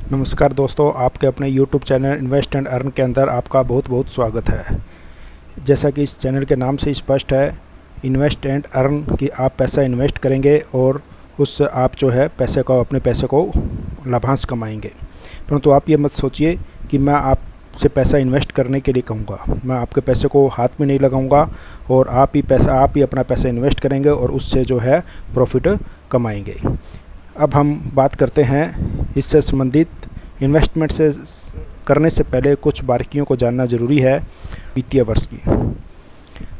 नमस्कार दोस्तों, आपके अपने YouTube channel invest and earn के अंदर आपका बहुत बहुत स्वागत है। जैसा कि इस चैनल के नाम से स्पष्ट है, इन्वेस्ट एंड अर्न कि आप पैसा इन्वेस्ट करेंगे और उससे आप जो है अपने पैसे को लाभांश कमाएंगे। परंतु आप ये मत सोचिए कि मैं आपसे पैसा इन्वेस्ट करने के लिए कहूँगा। मैं आपके पैसे को हाथ में नहीं लगाऊंगा और आप ही अपना पैसा इन्वेस्ट करेंगे और उससे जो है प्रॉफिट कमाएंगे। अब हम बात करते हैं इससे संबंधित इन्वेस्टमेंट से करने से पहले कुछ बारीकियों को जानना ज़रूरी है वित्तीय वर्ष की।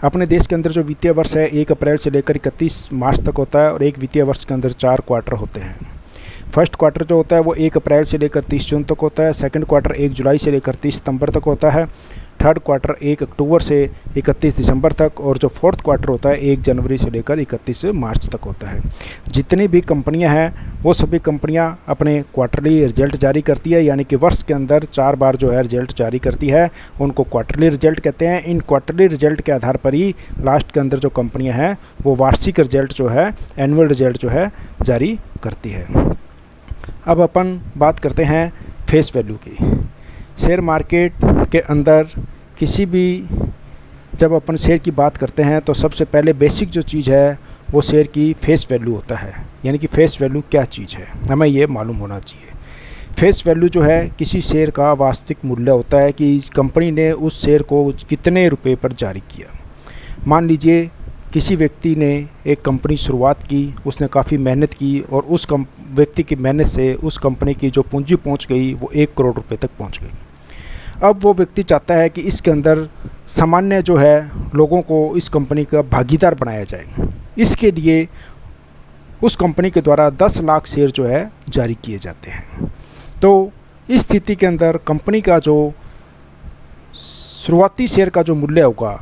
अपने देश के अंदर जो वित्तीय वर्ष है 1 अप्रैल से लेकर 31 मार्च तक होता है और एक वित्तीय वर्ष के अंदर 4 क्वार्टर होते हैं। फर्स्ट क्वार्टर जो होता है वो 1 अप्रैल से लेकर 30 जून तक होता है। सेकंड क्वार्टर 1 जुलाई से लेकर 30 सितंबर तक होता है। थर्ड क्वार्टर 1 अक्टूबर से 31 दिसंबर तक और जो फोर्थ क्वार्टर होता है 1 जनवरी से लेकर 31 मार्च तक होता है। जितनी भी कंपनियां हैं वो सभी कंपनियां अपने क्वार्टरली रिजल्ट जारी करती है, यानी कि वर्ष के अंदर 4 बार जो है रिजल्ट जारी करती है, उनको क्वार्टरली रिजल्ट कहते हैं। इन क्वार्टरली रिजल्ट के आधार पर ही लास्ट के अंदर जो कंपनियाँ हैं वो वार्षिक रिजल्ट जो है, एनुअल रिजल्ट जो है जारी करती है। अब अपन बात करते हैं फेस वैल्यू की। शेयर मार्केट के अंदर किसी भी जब अपन शेयर की बात करते हैं तो सबसे पहले बेसिक जो चीज़ है वो शेयर की फेस वैल्यू होता है, यानी कि फेस वैल्यू क्या चीज़ है हमें ये मालूम होना चाहिए। फेस वैल्यू जो है किसी शेयर का वास्तविक मूल्य होता है कि कंपनी ने उस शेयर को कितने रुपए पर जारी किया। मान लीजिए किसी व्यक्ति ने एक कंपनी शुरुआत की, उसने काफ़ी मेहनत की और उस व्यक्ति की मेहनत से उस कंपनी की जो पूंजी पहुंच गई वो 1 करोड़ रुपए तक पहुंच गई। अब वो व्यक्ति चाहता है कि इसके अंदर सामान्य जो है लोगों को इस कंपनी का भागीदार बनाया जाए। इसके लिए उस कंपनी के द्वारा 10 लाख शेयर जो है जारी किए जाते हैं। तो इस स्थिति के अंदर कंपनी का जो शुरुआती शेयर का जो मूल्य होगा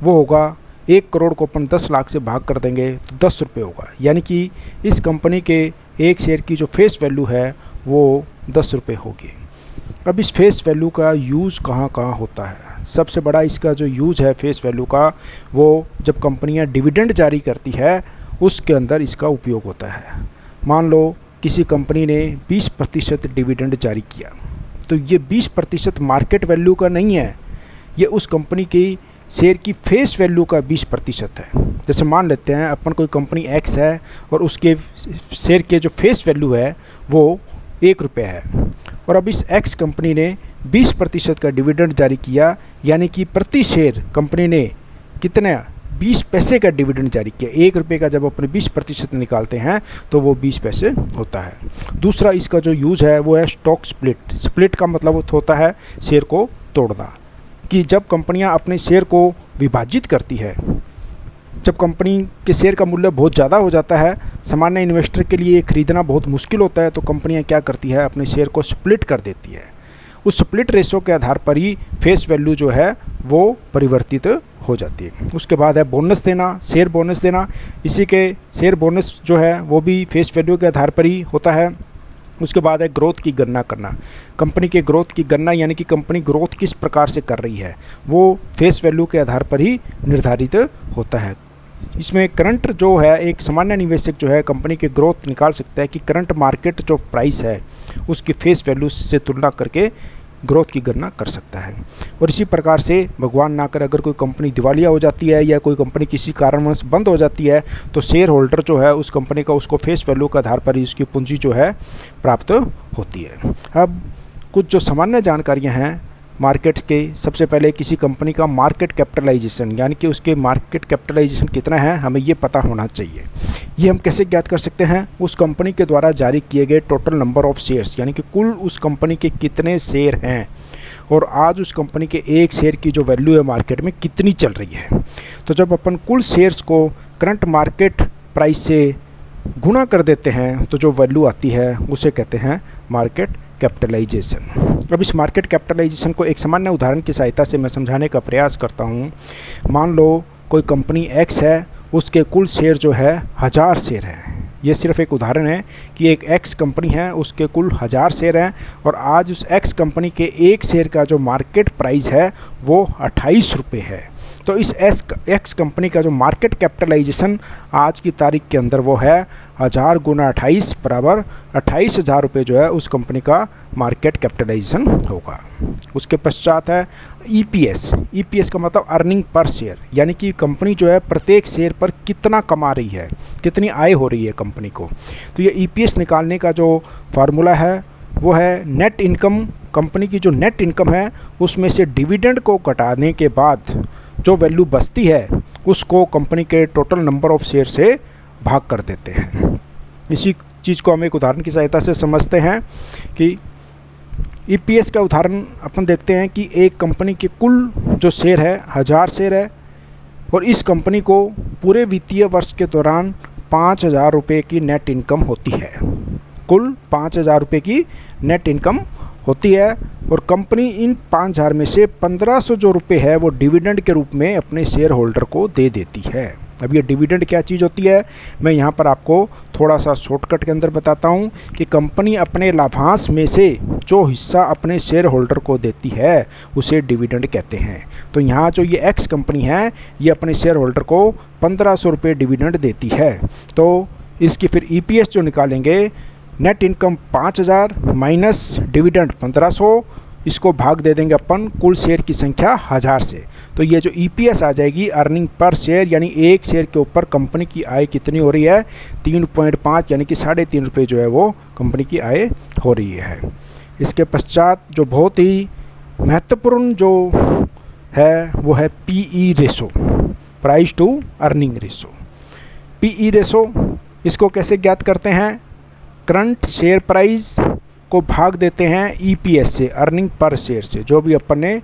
वो होगा 1 करोड़ को अपन 10 लाख से भाग कर देंगे तो 10 रुपये होगा, यानी कि इस कंपनी के एक शेयर की जो फेस वैल्यू है वो 10 रुपये होगी। अब इस फेस वैल्यू का यूज़ कहाँ कहाँ होता है? सबसे बड़ा इसका जो यूज़ है फेस वैल्यू का वो जब कंपनियां डिविडेंड जारी करती है उसके अंदर इसका उपयोग होता है। मान लो किसी कंपनी ने 20% डिविडेंड जारी किया तो ये 20% मार्केट वैल्यू का नहीं है, ये उस कंपनी की शेयर की फेस वैल्यू का 20% है। जैसे मान लेते हैं अपन कोई कंपनी एक्स है और उसके शेयर के जो फेस वैल्यू है वो 1 रुपये है और अब इस एक्स कंपनी ने 20% का डिविडेंड जारी किया, यानी कि प्रति शेयर कंपनी ने कितना 20 पैसे का डिविडेंड जारी किया। 1 रुपये का जब अपने 20% निकालते हैं तो वो 20 पैसे होता है। दूसरा इसका जो यूज़ है वो है स्टॉक स्प्लिट। स्प्लिट का मतलब होता है शेयर को तोड़ना, कि जब कंपनियां अपने शेयर को विभाजित करती है, जब कंपनी के शेयर का मूल्य बहुत ज़्यादा हो जाता है, सामान्य इन्वेस्टर के लिए खरीदना बहुत मुश्किल होता है, तो कंपनियां क्या करती है अपने शेयर को स्प्लिट कर देती है। उस स्प्लिट रेशो के आधार पर ही फेस वैल्यू जो है वो परिवर्तित हो जाती है। उसके बाद है बोनस देना, शेयर बोनस देना। इसी के शेयर बोनस जो है वो भी फेस वैल्यू के आधार पर ही होता है। उसके बाद है ग्रोथ की गणना करना। कंपनी के ग्रोथ की गणना, यानी कि कंपनी ग्रोथ किस प्रकार से कर रही है, वो फेस वैल्यू के आधार पर ही निर्धारित होता है। इसमें करंट जो है एक सामान्य निवेशक जो है कंपनी के ग्रोथ निकाल सकता है कि करंट मार्केट जो प्राइस है उसकी फेस वैल्यू से तुलना करके ग्रोथ की गणना कर सकता है। और इसी प्रकार से भगवान ना करे अगर कोई कंपनी दिवालिया हो जाती है या कोई कंपनी किसी कारणवश बंद हो जाती है तो शेयर होल्डर जो है उस कंपनी का उसको फेस वैल्यू के आधार पर ही उसकी पूंजी जो है प्राप्त होती है। अब कुछ जो सामान्य जानकारियाँ हैं मार्केट के, सबसे पहले किसी कंपनी का मार्केट कैपिटलाइजेशन, यानी कि उसके मार्केट कैपिटलाइजेशन कितना है हमें ये पता होना चाहिए। ये हम कैसे ज्ञात कर सकते हैं? उस कंपनी के द्वारा जारी किए गए टोटल नंबर ऑफ शेयर्स, यानी कि कुल उस कंपनी के कितने शेयर हैं और आज उस कंपनी के एक शेयर की जो वैल्यू है मार्केट में कितनी चल रही है। तो जब अपन कुल शेयर्स को करंट मार्केट प्राइस से गुणा कर देते हैं तो जो वैल्यू आती है उसे कहते हैं मार्केट कैपिटलाइजेशन। अब इस मार्केट कैपिटलाइजेशन को एक सामान्य उदाहरण की सहायता से मैं समझाने का प्रयास करता हूँ। मान लो कोई कंपनी एक्स है, उसके कुल शेयर जो है 1000 शेयर हैं। ये सिर्फ एक उदाहरण है कि एक एक्स कंपनी है, उसके कुल 1000 शेयर हैं और आज उस एक्स कंपनी के एक शेयर का जो मार्केट प्राइस है वो 28 रुपये है। तो इस एक्स कंपनी का जो मार्केट कैपिटलाइजेशन आज की तारीख के अंदर वो है 1000 गुना 28 बराबर 28,000 रुपये जो है उस कंपनी का मार्केट कैपिटलाइजेशन होगा। उसके पश्चात है ईपीएस। ईपीएस का मतलब अर्निंग पर शेयर, यानी कि कंपनी जो है प्रत्येक शेयर पर कितना कमा रही है, कितनी आय हो रही है कंपनी को। तो ये ईपीएस निकालने का जो फार्मूला है वो है नेट इनकम। कंपनी की जो नेट इनकम है उसमें से डिविडेंड को घटाने के बाद जो वैल्यू बचती है उसको कंपनी के टोटल नंबर ऑफ शेयर से भाग कर देते हैं। इसी चीज़ को हम एक उदाहरण की सहायता से समझते हैं कि ईपीएस का उदाहरण अपन देखते हैं कि एक कंपनी के कुल जो शेयर है 1000 शेयर है और इस कंपनी को पूरे वित्तीय वर्ष के दौरान 5,000 रुपये की नेट इनकम होती है। कुल 5,000 रुपये की नेट इनकम होती है और कंपनी इन 5,000 में से 1,500 जो रुपये है वो डिविडेंड के रूप में अपने शेयर होल्डर को दे देती है। अब ये डिविडेंड क्या चीज़ होती है, मैं यहाँ पर आपको थोड़ा सा शॉर्टकट के अंदर बताता हूँ कि कंपनी अपने लाभांश में से जो हिस्सा अपने शेयर होल्डर को देती है उसे डिविडेंड कहते हैं। तो यहाँ जो ये एक्स कंपनी है ये अपने शेयर होल्डर को 1,500 रुपये डिविडेंड देती है। तो इसकी फिर ईपीएस जो निकालेंगे, नेट इनकम 5,000 माइनस डिविडेंड 1,500, इसको भाग दे देंगे अपन कुल शेयर की संख्या 1000 से। तो ये जो ईपीएस आ जाएगी अर्निंग पर शेयर, यानी एक शेयर के ऊपर कंपनी की आय कितनी हो रही है 3.5 यानी कि 3.5 रुपये जो है वो कंपनी की आय हो रही है। इसके पश्चात जो बहुत ही महत्वपूर्ण जो है वो है PE ratio, price to earning ratio. PE ratio इसको कैसे ज्ञात करते हैं, करंट शेयर प्राइस को भाग देते हैं ईपीएस से, अर्निंग पर शेयर से। जो भी अपन ने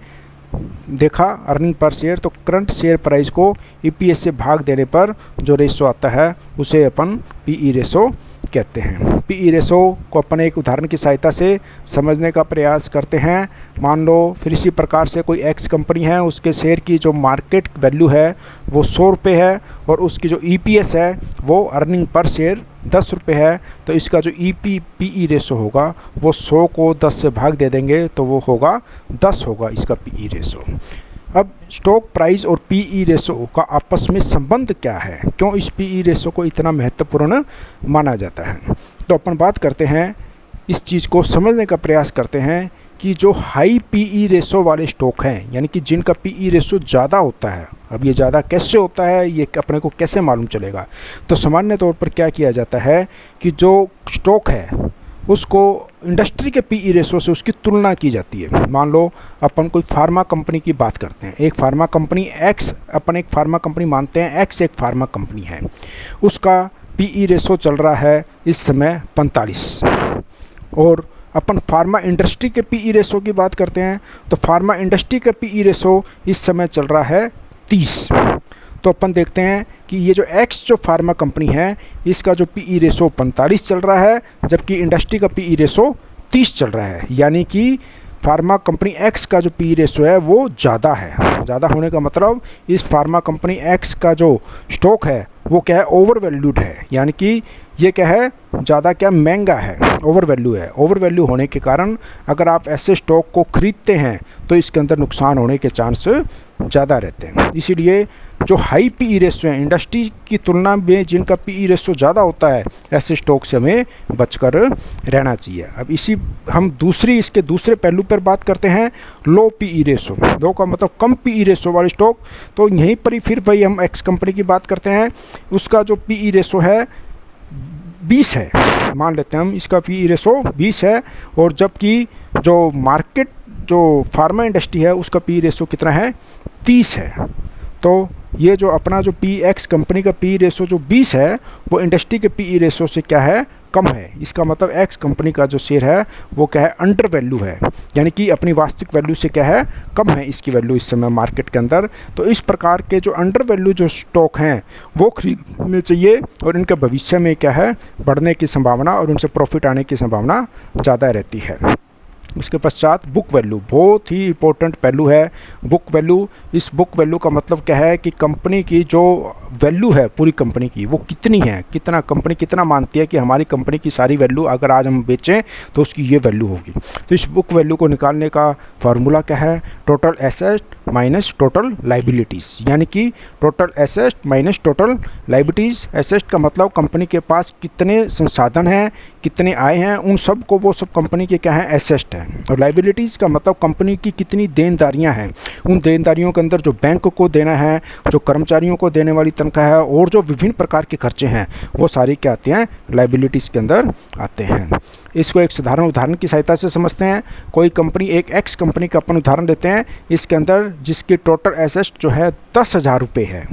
देखा अर्निंग पर शेयर, तो करंट शेयर प्राइस को ईपीएस से भाग देने पर जो रेशो आता है उसे अपन पीई रेशो कहते हैं। पीई रेशो को अपन एक उदाहरण की सहायता से समझने का प्रयास करते हैं। मान लो फिर इसी प्रकार से कोई एक्स कंपनी है, उसके शेयर की जो मार्केट वैल्यू है वो 100 रुपये है और उसकी जो ईपीएस है वो अर्निंग पर शेयर 10 रुपये है। तो इसका जो पीई रेशो होगा वो 100 को 10 से भाग दे देंगे तो वो होगा 10 होगा इसका पीई रेशो। अब स्टॉक प्राइस और पीई रेशो का आपस में संबंध क्या है, क्यों इस पीई रेशो को इतना महत्वपूर्ण माना जाता है, तो अपन बात करते हैं, इस चीज़ को समझने का प्रयास करते हैं कि जो हाई पीई रेशो वाले स्टॉक हैं, यानी कि जिनका पीई रेशो ज़्यादा होता है। अब ये ज़्यादा कैसे होता है, ये अपने को कैसे मालूम चलेगा। तो सामान्य तौर पर क्या किया जाता है कि जो स्टॉक है उसको इंडस्ट्री के पीई रेशो से उसकी तुलना की जाती है। मान लो अपन कोई फार्मा कंपनी की बात करते हैं, एक फार्मा कंपनी एक्स, अपन एक फार्मा कंपनी मानते हैं एक्स एक फार्मा कंपनी है, उसका पीई रेशो चल रहा है इस समय 45। और अपन फार्मा इंडस्ट्री के पीई रेशो की बात करते हैं तो फार्मा इंडस्ट्री का पीई रेशो इस समय चल रहा है 30। तो अपन देखते हैं कि ये जो एक्स जो फार्मा कंपनी है इसका जो पीई रेशो 45 चल रहा है, जबकि इंडस्ट्री का पीई रेशो 30 चल रहा है। यानी कि फार्मा कंपनी एक्स का जो पीई रेशो है वो ज़्यादा है। ज़्यादा होने का मतलब इस फार्मा कंपनी एक्स का जो स्टॉक है वो क्या है, ओवर वैल्यूड है। यानी कि ये क्या है, ज़्यादा क्या महंगा है, ओवर वैल्यू है। ओवर वैल्यू होने के कारण अगर आप ऐसे स्टॉक को खरीदते हैं तो इसके अंदर नुकसान होने के चांस ज़्यादा रहते हैं। इसीलिए जो हाई पीई रेशो हैं, इंडस्ट्री की तुलना में जिनका पीई रेशो ज़्यादा होता है, ऐसे स्टॉक से हमें बचकर रहना चाहिए। अब हम इसके दूसरे पहलू पर बात करते हैं, लो पीई रेशो। लो का मतलब कम पीई रेशो वाले स्टॉक। तो यहीं पर ही फिर वही हम एक्स कंपनी की बात करते हैं, उसका जो पीई रेशो है 20 है, मान लेते हैं हम इसका पीई रेशो 20 है। और जबकि जो मार्केट जो फार्मा इंडस्ट्री है उसका पीई रेशो कितना है, 30 है। तो ये जो अपना जो एक्स कंपनी का पीई रेशो जो 20 है वो इंडस्ट्री के पीई रेशो से क्या है, कम है। इसका मतलब एक्स कंपनी का जो शेयर है वो क्या है, अंडर वैल्यू है, यानी कि अपनी वास्तविक वैल्यू से क्या है, कम है इसकी वैल्यू इस समय मार्केट के अंदर। तो इस प्रकार के जो अंडर वैल्यू जो स्टॉक हैं वो खरीदने चाहिए और इनका भविष्य में क्या है, बढ़ने की संभावना और उनसे प्रॉफिट आने की संभावना ज़्यादा रहती है। उसके पश्चात बुक वैल्यू, बहुत ही इंपॉर्टेंट पहलू है बुक वैल्यू। इस बुक वैल्यू का मतलब क्या है कि कंपनी की जो वैल्यू है पूरी कंपनी की वो कितनी है, कंपनी कितना मानती है कि हमारी कंपनी की सारी वैल्यू अगर आज हम बेचें तो उसकी ये वैल्यू होगी। तो इस बुक वैल्यू को निकालने का फार्मूला क्या है, total asset minus total liabilities, यानी कि total asset minus total liabilities. Asset का मतलब कंपनी के पास कितने संसाधन हैं, कितने आय हैं, उन सब को वो सब कंपनी के क्या हैं, एसेट हैं। और लाइबिलिटीज़ का मतलब कंपनी की कितनी देनदारियां हैं, उन देनदारियों के अंदर जो बैंक को देना है, जो कर्मचारियों को देने वाली तनख्वाह है और जो विभिन्न प्रकार के खर्चे हैं, वो सारी क्या आते हैं, लाइबिलिटीज़ के अंदर आते हैं। इसको एक साधारण उदाहरण की सहायता से समझते हैं। कोई कंपनी, एक एक्स कंपनी का अपन उदाहरण लेते हैं, इसके अंदर जिसकी टोटल एसेट जो है 10,000 रुपये है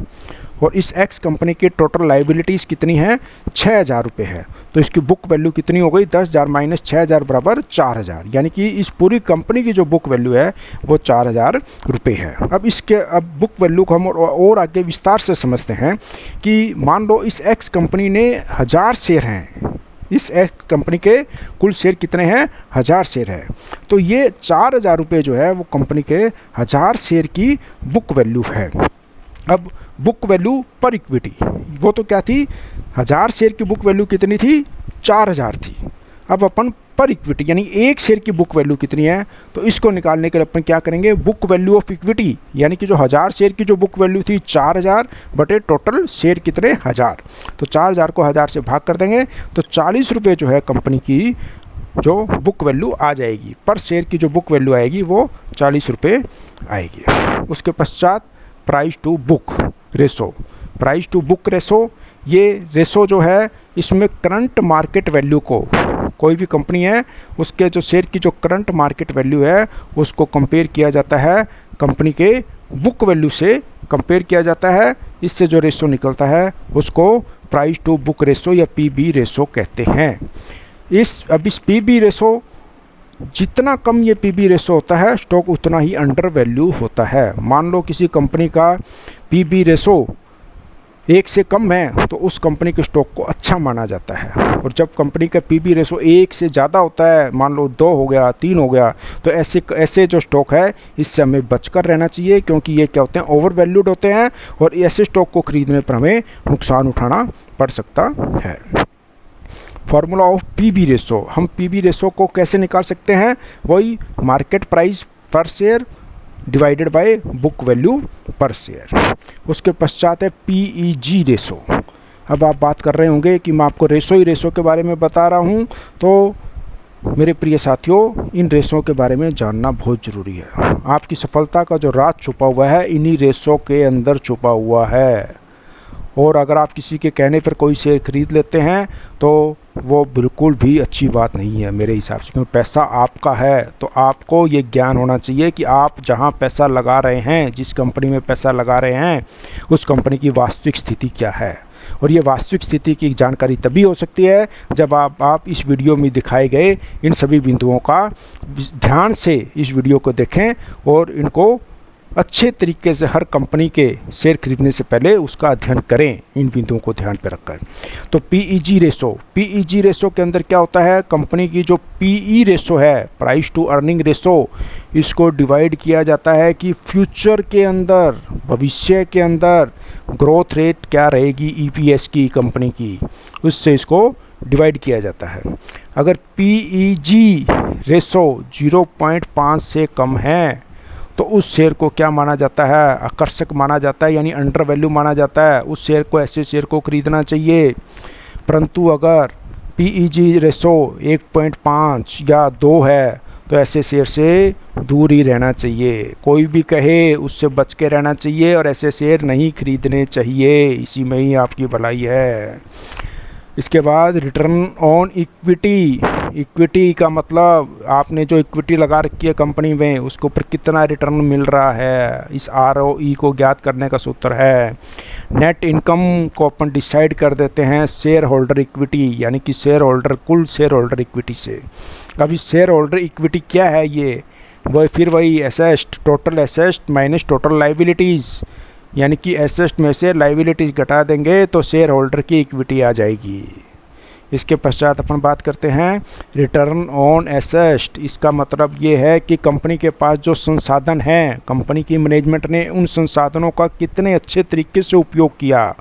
और इस एक्स कंपनी की टोटल लाइबिलिटीज़ कितनी है, 6,000 रुपये है। तो इसकी बुक वैल्यू कितनी हो गई, 10,000 माइनस 6,000 बराबर 4,000, यानी कि इस पूरी कंपनी की जो बुक वैल्यू है वो 4,000 रुपये है। अब बुक वैल्यू को हम और आगे विस्तार से समझते हैं कि मान लो इस एक्स कंपनी ने 1000 शेयर हैं, इस एक्स कंपनी के कुल शेयर कितने हैं, 1000 शेयर है। तो ये 4,000 रुपये जो है वो कंपनी के 1000 शेयर की बुक वैल्यू है। अब बुक वैल्यू पर इक्विटी, वो तो क्या थी, 1000 शेयर की बुक वैल्यू कितनी थी, 4,000 थी। अब अपन पर इक्विटी यानी एक शेयर की बुक वैल्यू कितनी है, तो इसको निकालने के लिए अपन क्या करेंगे, बुक वैल्यू ऑफ इक्विटी, यानी कि जो 1000 शेयर की जो बुक वैल्यू थी 4,000 बटे टोटल शेयर कितने 1000, तो 4,000 को 1000 से भाग कर देंगे तो 40 रुपये जो है कंपनी की जो बुक वैल्यू आ जाएगी, पर शेयर की जो बुक वैल्यू आएगी वो 40 रुपये आएगी। उसके पश्चात price to book ratio, price to book ratio, ये रेशो जो है इसमें करंट मार्केट वैल्यू को, कोई भी कंपनी है उसके जो शेयर की जो करंट मार्केट वैल्यू है उसको कंपेयर किया जाता है कंपनी के बुक वैल्यू से कंपेयर किया जाता है। इससे जो रेशो निकलता है उसको प्राइस टू बुक रेशो या पीबी रेशो कहते हैं। अब इस पीबी रेशो, जितना कम ये पीबी रेशो होता है स्टॉक उतना ही अंडर वैल्यू होता है। मान लो किसी कंपनी का पीबी रेशो 1 से कम है तो उस कंपनी के स्टॉक को अच्छा माना जाता है, और जब कंपनी का पीबी रेशो 1 से ज़्यादा होता है, मान लो 2 हो गया, 3 हो गया, तो ऐसे जो स्टॉक है इससे हमें बचकर रहना चाहिए, क्योंकि ये क्या होते हैं, ओवर वैल्यूड होते हैं और ऐसे स्टॉक को खरीदने पर हमें नुकसान उठाना पड़ सकता है। फार्मूला ऑफ पीबी रेशो, हम पीबी रेशो को कैसे निकाल सकते हैं, वही मार्केट प्राइस पर share divided by book value पर शेयर। उसके पश्चात है पीईजी रेशो। अब आप बात कर रहे होंगे कि मैं आपको रेशो के बारे में बता रहा हूँ, तो मेरे प्रिय साथियों इन रेशो के बारे में जानना बहुत ज़रूरी है। आपकी सफलता का जो राज छुपा हुआ है इन्हीं रेशो के अंदर छुपा हुआ है, और अगर आप किसी के कहने पर कोई शेयर खरीद लेते हैं तो वो बिल्कुल भी अच्छी बात नहीं है मेरे हिसाब से, क्योंकि पैसा आपका है। तो आपको ये ज्ञान होना चाहिए कि आप जहां पैसा लगा रहे हैं, जिस कंपनी में पैसा लगा रहे हैं, उस कंपनी की वास्तविक स्थिति क्या है। और ये वास्तविक स्थिति की जानकारी तभी हो सकती है जब आप इस वीडियो में दिखाए गए इन सभी बिंदुओं का ध्यान से इस वीडियो को देखें और इनको अच्छे तरीके से हर कंपनी के शेयर खरीदने से पहले उसका अध्ययन करें, इन बिंदुओं को ध्यान पर रखकर। तो पीईजी रेशो के अंदर क्या होता है, कंपनी की जो पीई रेशो है, प्राइस टू अर्निंग रेशो, इसको डिवाइड किया जाता है कि फ्यूचर के अंदर, भविष्य के अंदर ग्रोथ रेट क्या रहेगी ईपीएस की कंपनी की, उससे इसको डिवाइड किया जाता है। अगर पीईजी रेशो 0.5 से कम है तो उस शेयर को क्या माना जाता है, आकर्षक माना जाता है, यानी अंडर वैल्यू माना जाता है। उस शेयर को, ऐसे शेयर को खरीदना चाहिए। परंतु अगर पीईजी रेशो 1.5 या 2 है तो ऐसे शेयर से दूर ही रहना चाहिए। कोई भी कहे उससे बच के रहना चाहिए और ऐसे शेयर नहीं खरीदने चाहिए, इसी में ही आपकी भलाई है। इसके बाद रिटर्न ऑन इक्विटी का मतलब आपने जो इक्विटी लगा रखी है कंपनी में उसके ऊपर कितना रिटर्न मिल रहा है, इस ROE को ज्ञात करने का सूत्र है। नेट इनकम को अपन डिसाइड कर देते हैं शेयर होल्डर इक्विटी, यानी कि कुल शेयर होल्डर इक्विटी से। अब इस शेयर होल्डर इक्विटी क्या है, ये फिर वही asset, total asset minus total liabilities, यानी कि एसेट में से लाइबिलिटीज घटा देंगे तो शेयर होल्डर की इक्विटी आ जाएगी। इसके पश्चात अपन बात करते हैं रिटर्न ऑन एसेट। इसका मतलब ये है कि कंपनी के पास जो संसाधन हैं, कंपनी की मैनेजमेंट ने उन संसाधनों का कितने अच्छे तरीके से उपयोग किया,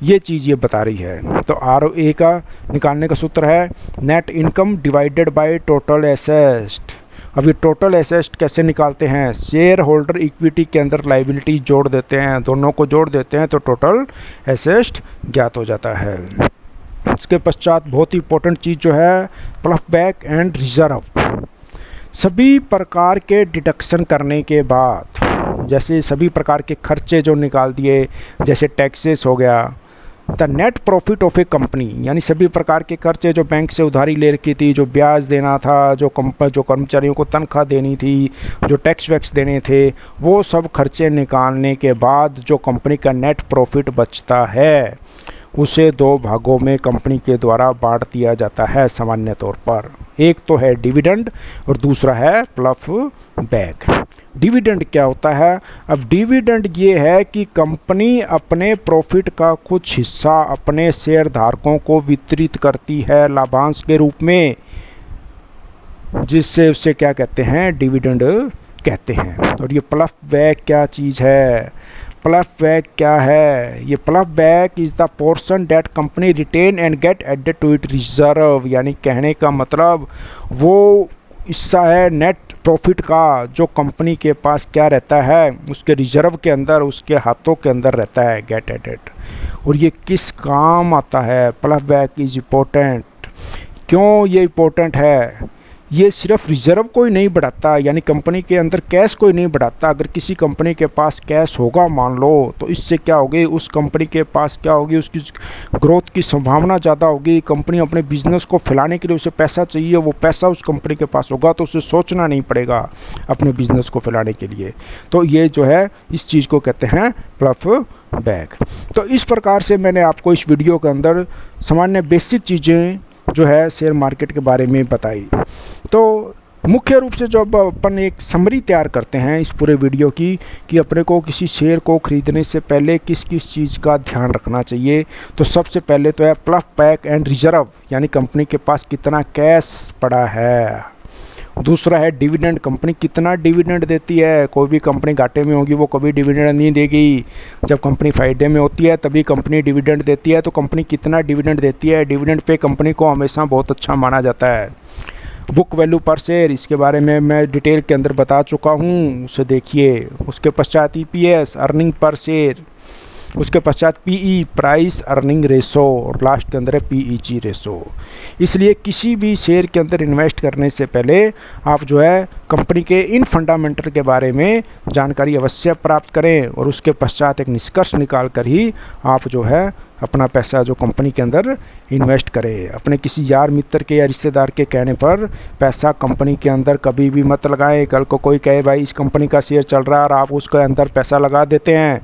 ये चीज़ ये बता रही है। तो ROA का निकालने का सूत्र है net income divided by total asset. अब ये टोटल एसेट कैसे निकालते हैं, शेयर होल्डर इक्विटी के अंदर लाइबिलिटी जोड़ देते हैं, दोनों को जोड़ देते हैं तो टोटल एसेट ज्ञात हो जाता है। इसके पश्चात बहुत ही इंपॉर्टेंट चीज़ जो है प्लफ बैक एंड रिजर्व। सभी प्रकार के डिडक्शन करने के बाद, जैसे सभी प्रकार के खर्चे जो निकाल दिए, जैसे टैक्सेस हो गया, the net profit of A company, यानी सभी प्रकार के खर्चे जो बैंक से उधारी ले रखी थी, जो ब्याज देना था, जो कर्मचारियों को तनख्वाह देनी थी, जो टैक्स वैक्स देने थे, वो सब खर्चे निकालने के बाद जो कंपनी का नेट प्रॉफिट बचता है उसे दो भागों में कंपनी के द्वारा बांट दिया जाता है सामान्य तौर पर। एक तो है डिविडेंड और दूसरा है प्लफ बैक। डिविडेंड क्या होता है? अब डिविडेंड ये है कि कंपनी अपने प्रॉफिट का कुछ हिस्सा अपने शेयर धारकों को वितरित करती है लाभांश के रूप में, जिससे उसे क्या कहते हैं, डिविडेंड कहते हैं। और ये प्लफ बैक क्या चीज़ है? प्लफ बैक क्या है? ये plough back is the portion that company retain and get added to it reserve, यानी कहने का मतलब वो हिस्सा है नेट प्रॉफिट का जो कंपनी के पास क्या रहता है, उसके रिजर्व के अंदर, उसके हाथों के अंदर रहता है, गेट एडेड। और ये किस काम आता है? प्लफ बैक इज़ इम्पोर्टेंट। क्यों ये इम्पोर्टेंट है? ये सिर्फ रिजर्व को ही नहीं बढ़ाता, यानी कंपनी के अंदर कैश को ही नहीं बढ़ाता। अगर किसी कंपनी के पास कैश होगा मान लो, तो इससे क्या होगी, उस कंपनी के पास क्या होगी, उसकी ग्रोथ की संभावना ज़्यादा होगी। कंपनी अपने बिजनेस को फैलाने के लिए उसे पैसा चाहिए, वो पैसा उस कंपनी के पास होगा तो उसे सोचना नहीं पड़ेगा अपने बिजनेस को फैलाने के लिए। तो ये जो है इस चीज़ को कहते हैं प्लफ बैक। तो इस प्रकार से मैंने आपको इस वीडियो के अंदर सामान्य बेसिक चीज़ें जो है शेयर मार्केट के बारे में बताई। तो मुख्य रूप से जो अपन एक समरी तैयार करते हैं इस पूरे वीडियो की, कि अपने को किसी शेयर को खरीदने से पहले किस किस चीज़ का ध्यान रखना चाहिए, तो सबसे पहले तो है प्लफ बैक एंड रिजर्व, यानी कंपनी के पास कितना कैश पड़ा है। दूसरा है डिविडेंड, कंपनी कितना डिविडेंड देती है। कोई भी कंपनी घाटे में होगी वो कभी डिविडेंड नहीं देगी। जब कंपनी फायदे में होती है तभी कंपनी डिविडेंड देती है। तो कंपनी कितना डिविडेंड देती है, डिविडेंड पे कंपनी को हमेशा बहुत अच्छा माना जाता है। बुक वैल्यू पर शेयर, इसके बारे में मैं डिटेल के अंदर बता चुका हूँ, उसे देखिए। उसके पश्चात EPS, अर्निंग पर शेयर, उसके पश्चात PE, प्राइस अर्निंग रेशो, और लास्ट के अंदर है PEG रेशो। इसलिए किसी भी शेयर के अंदर इन्वेस्ट करने से पहले आप जो है कंपनी के इन फंडामेंटल के बारे में जानकारी अवश्य प्राप्त करें, और उसके पश्चात एक निष्कर्ष निकाल कर ही आप जो है अपना पैसा जो कंपनी के अंदर इन्वेस्ट करें। अपने किसी यार मित्र के या रिश्तेदार के कहने पर पैसा कंपनी के अंदर कभी भी मत लगाएं। कल को कोई कहे भाई इस कंपनी का शेयर चल रहा है और आप उसके अंदर पैसा लगा देते हैं,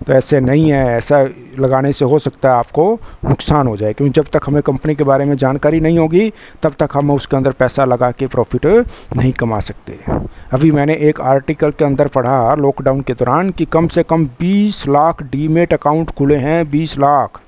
तो ऐसे नहीं है। ऐसा लगाने से हो सकता है आपको नुकसान हो जाए, क्योंकि जब तक हमें कंपनी के बारे में जानकारी नहीं होगी तब तक हम उसके अंदर पैसा लगा के प्रॉफिट नहीं कमा सकते। अभी मैंने एक आर्टिकल के अंदर पढ़ा लॉकडाउन के दौरान कि कम से कम 20 लाख डीमेट अकाउंट खुले हैं, 20 लाख।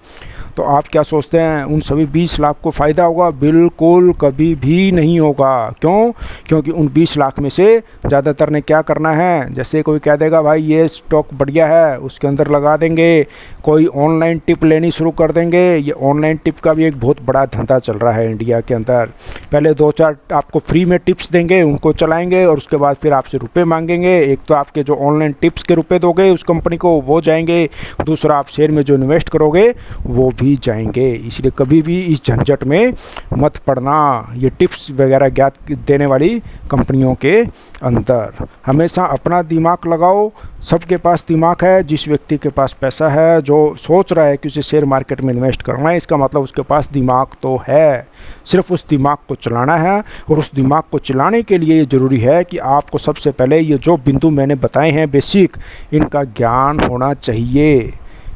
तो आप क्या सोचते हैं उन सभी 20 लाख को फ़ायदा होगा? बिल्कुल कभी भी नहीं होगा। क्यों? क्योंकि उन 20 लाख में से ज़्यादातर ने क्या करना है, जैसे कोई कह देगा भाई ये स्टॉक बढ़िया है, उसके अंदर लगा देंगे। कोई ऑनलाइन टिप लेनी शुरू कर देंगे। ये ऑनलाइन टिप का भी एक बहुत बड़ा धंधा चल रहा है इंडिया के अंदर। पहले 2-4 आपको फ्री में टिप्स देंगे, उनको चलाएंगे, और उसके बाद फिर आपसे रुपये मांगेंगे। एक तो आपके जो ऑनलाइन टिप्स के रुपये दोगे उस कंपनी को, वो जाएंगे। दूसरा आप शेयर में जो इन्वेस्ट करोगे वो भी जाएंगे। इसलिए कभी भी इस झंझट में मत पड़ना, ये टिप्स वगैरह ज्ञात देने वाली कंपनियों के अंदर। हमेशा अपना दिमाग लगाओ। सबके पास दिमाग है। जिस व्यक्ति के पास पैसा है, जो सोच रहा है कि उसे शेयर मार्केट में इन्वेस्ट करना है, इसका मतलब उसके पास दिमाग तो है। सिर्फ उस दिमाग को चलाना है, और उस दिमाग को चलाने के लिए ये ज़रूरी है कि आपको सबसे पहले ये जो बिंदु मैंने बताए हैं बेसिक, इनका ज्ञान होना चाहिए।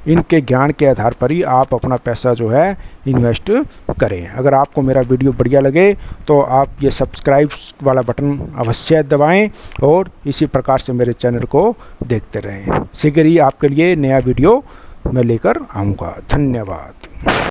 इनके ज्ञान के आधार पर ही आप अपना पैसा जो है इन्वेस्ट करें। अगर आपको मेरा वीडियो बढ़िया लगे तो आप ये सब्सक्राइब वाला बटन अवश्य दबाएं, और इसी प्रकार से मेरे चैनल को देखते रहें। शीघ्र ही आपके लिए नया वीडियो मैं लेकर आऊँगा। धन्यवाद।